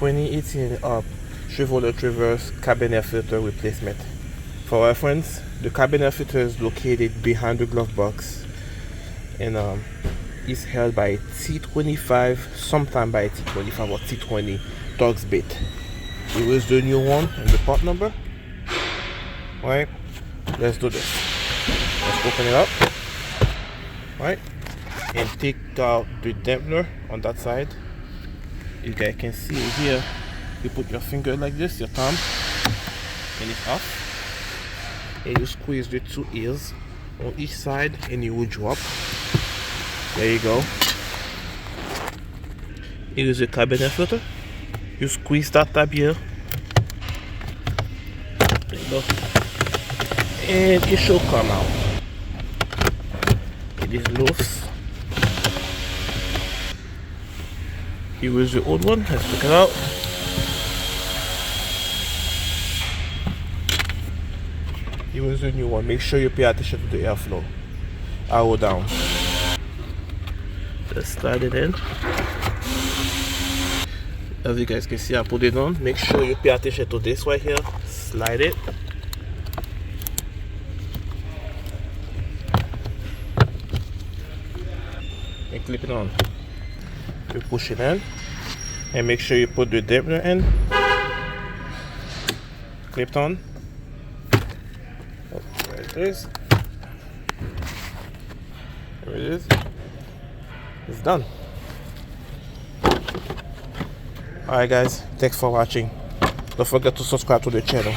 2018 Chevrolet Traverse cabin air filter replacement. For reference, the cabin air filter is located behind the glove box and is held by a T25, sometime by a T25 or T20 Dogs bait. Here is the new one and the part number. Alright, let's do this. Let's open it up. Alright, and take out the dampener on that side. You guys can see it here. You put your finger like this, your thumb, and it's off. And you squeeze the two ears on each side and you will drop. There you go. Here is the cabin air filter. You squeeze that tab here. There you go. And it should come out. It is loose. Here is the old one. Let's take it out. Here is the new one. Make sure you pay attention to the airflow. Arrow down. Just slide it in. As you guys can see, I put it on. Make sure you pay attention to this right here. Slide it. And clip it on. You push it in. And make sure you put the dampener in. Clipped on. Oh, there it is. There it is. It's done. Alright guys, thanks for watching. Don't forget to subscribe to the channel.